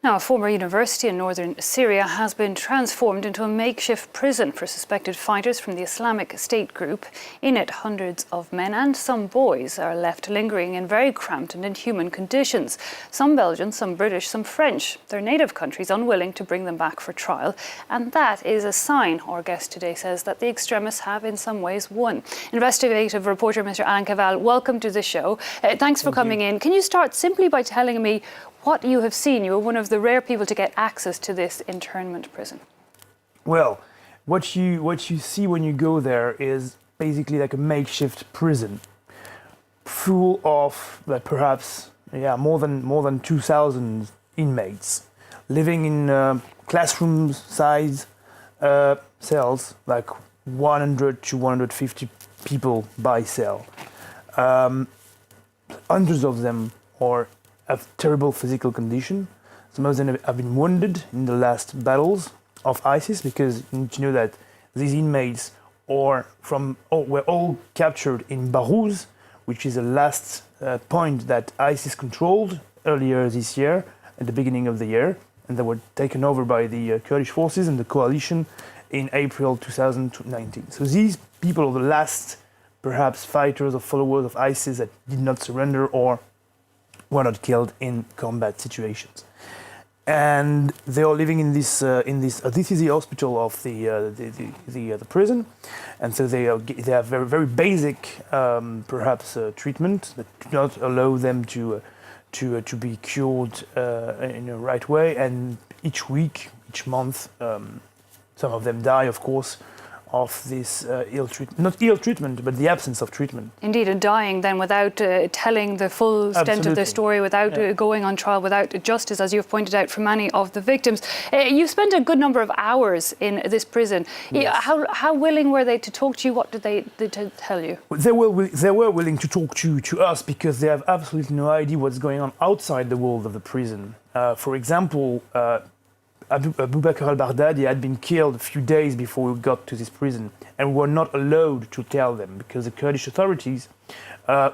Now, a former university in northern Syria has been transformed into a makeshift prison for suspected fighters from the Islamic State group. In it, hundreds of men and some boys are left lingering in very cramped and inhuman conditions. Some Belgian, some British, some French. Their native countries unwilling to bring them back for trial. And that is a sign, our guest today says, that the extremists have in some ways won. Investigative reporter Mr. Allan Kaval, welcome to the show. Thanks for coming in. Can you start simply by telling me what you have seen? You were one of the rare people to get access to this internment prison. Well, what you see when you go there is basically like a makeshift prison, full of perhaps more than 2,000 inmates living in classroom size cells, like 100 to 150 people by cell. Hundreds of them are of terrible physical condition. Some of them have been wounded in the last battles of ISIS, because you need to know that these inmates were all captured in Barouz, which is the last point that ISIS controlled earlier this year, at the beginning of the year, and they were taken over by the Kurdish forces and the coalition in April 2019. So these people are the last, perhaps, fighters or followers of ISIS that did not surrender or were not killed in combat situations, and they are living in this. This is the hospital of the prison, and so they have very basic, treatment that do not allow them to be cured in the right way. And each week, each month, some of them die, of course, of this not ill treatment, but the absence of treatment. Indeed, and dying then without telling the full extent of their story, without going on trial, without justice, as you've pointed out, for many of the victims. You've spent a good number of hours in this prison. Yes. How willing were they to talk to you? What did they tell you? They were willing to talk to us, because they have absolutely no idea what's going on outside the walls of the prison. For example, Abu Bakr al-Baghdadi had been killed a few days before we got to this prison, and we were not allowed to tell them, because the Kurdish authorities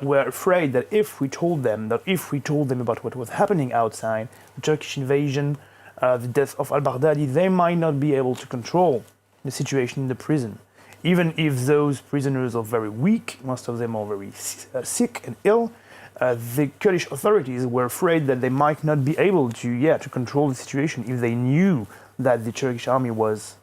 were afraid that if we told them about what was happening outside, the Turkish invasion, the death of al-Baghdadi, they might not be able to control the situation in the prison. Even if those prisoners are very weak, most of them are very sick and ill, the Kurdish authorities were afraid that they might not be able to control the situation if they knew that the Turkish army was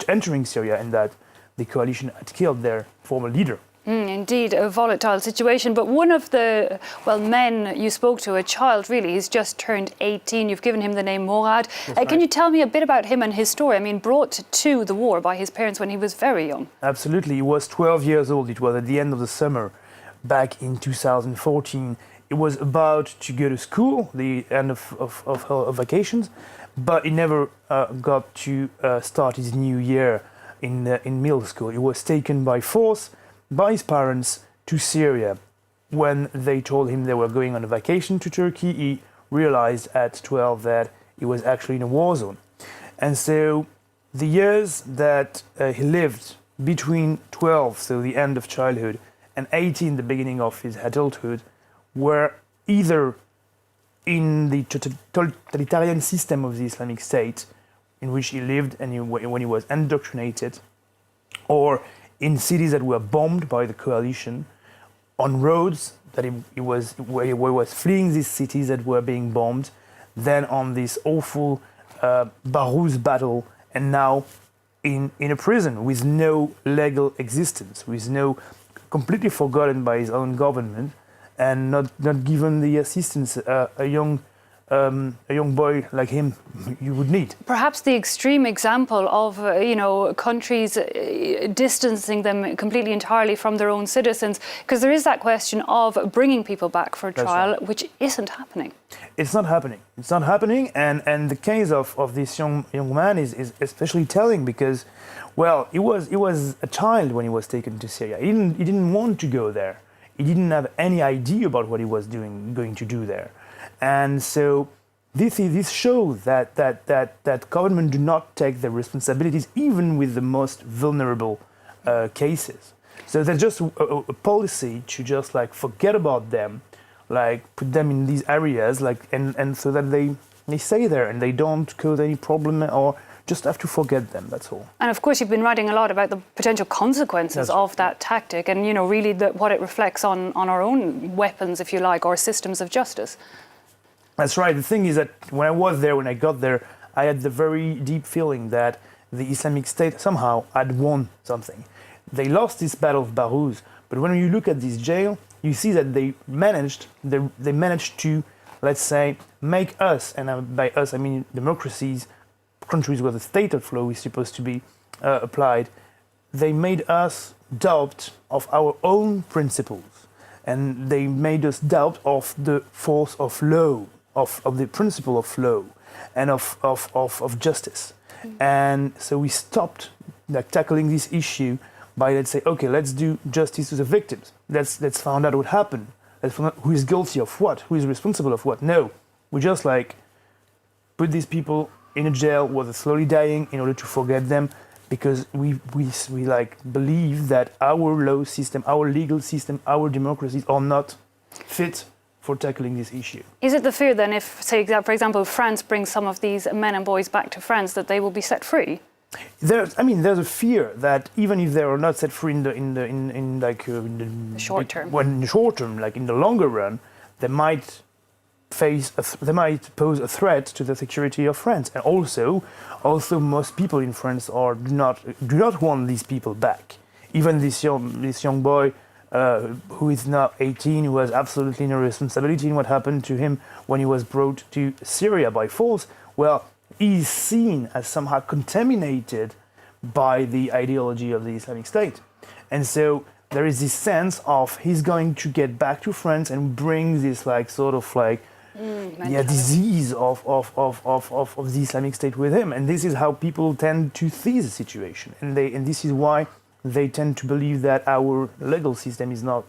entering Syria and that the coalition had killed their former leader. Indeed, a volatile situation. But one of the men you spoke to, a child really, he's just turned 18. You've given him the name Morad. Can you tell me a bit about him and his story? I mean, brought to the war by his parents when he was very young. Absolutely. He was 12 years old. It was at the end of the summer. Back in 2014, he was about to go to school, the end of vacations, but he never got to start his new year in middle school. He was taken by force by his parents to Syria. When they told him they were going on a vacation to Turkey, he realized at 12 that he was actually in a war zone. And so the years that he lived between 12, so the end of childhood, and 18, the beginning of his adulthood, were either in the totalitarian system of the Islamic State, in which he lived and when he was indoctrinated, or in cities that were bombed by the coalition, on roads that he was fleeing these cities that were being bombed, then on this awful Barouz battle, and now in a prison with no legal existence, with no, completely forgotten by his own government, and not given the assistance a young boy like him you would need. Perhaps the extreme example of countries distancing them completely entirely from their own citizens, because there is that question of bringing people back for trial, which isn't happening. It's not happening, and the case of this young man is especially telling, because, well, he was a child when he was taken to Syria. He didn't want to go there. He didn't have any idea about what he was going to do there. And so this shows that government do not take their responsibilities, even with the most vulnerable cases. So there's just a policy to just forget about them, put them in these areas, and so that they stay there and they don't cause any problem, or just have to forget them, that's all. And of course, you've been writing a lot about the potential consequences of that tactic and, really what it reflects on our own weapons, if you like, or systems of justice. That's right. The thing is that when I got there, I had the very deep feeling that the Islamic State somehow had won something. They lost this battle of Barouz, but when you look at this jail, you see that they managed to, let's say, make us, and by us I mean democracies, countries where the state of law is supposed to be applied, they made us doubt of our own principles, and they made us doubt of the force of law, of the principle of law, and of justice. And so we stopped tackling this issue by, let's say, okay, let's do justice to the victims. Let's find out what happened. Let's find out who is guilty of what, who is responsible of what. No, we just put these people in a jail where they're slowly dying in order to forget them, because we believe that our law system, our legal system, our democracies are not fit for tackling this issue. Is it the fear then, if, say, for example, France brings some of these men and boys back to France, that they will be set free? There's a fear that even if they are not set free in the short term, like in the longer run, they might pose a threat to the security of France. And also most people in France do not want these people back. Even this young boy who is now 18, who has absolutely no responsibility in what happened to him when he was brought to Syria by force. Well, he is seen as somehow contaminated by the ideology of the Islamic State. And so there is this sense of he's going to get back to France and bring this disease of the Islamic State with him. And this is how people tend to see the situation. And this is why they tend to believe that our legal system is not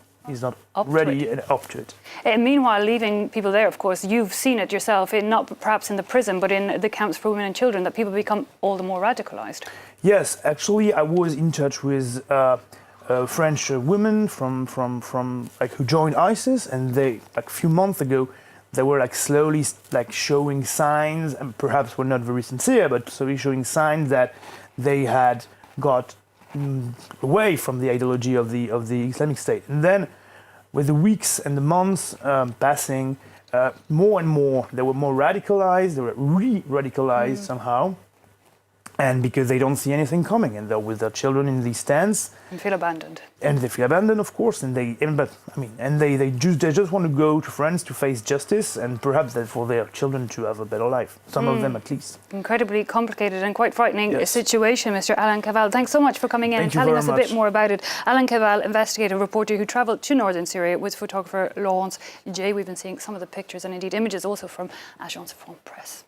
ready and up to it. And meanwhile, leaving people there, of course, you've seen it yourself, not perhaps in the prison, but in the camps for women and children, that people become all the more radicalized. Yes, actually, I was in touch with French women from who joined ISIS, and they, a few months ago, they were slowly showing signs, and perhaps were not very sincere, but slowly showing signs that they had got away from the ideology of the Islamic State. And then, with the weeks and the months passing, more and more they were more radicalized. They were re-radicalized somehow, and because they don't see anything coming, and they're with their children in these tents and feel abandoned. And they feel abandoned, of course. And they just want to go to France to face justice, and perhaps for their children to have a better life. Some of them, at least. Incredibly complicated and quite frightening situation, Mr. Allan Kaval. Thanks so much for coming in and telling us a bit more about it. Allan Kaval, investigative reporter who travelled to northern Syria with photographer Laurence J. We've been seeing some of the pictures and indeed images also from Agence France Presse.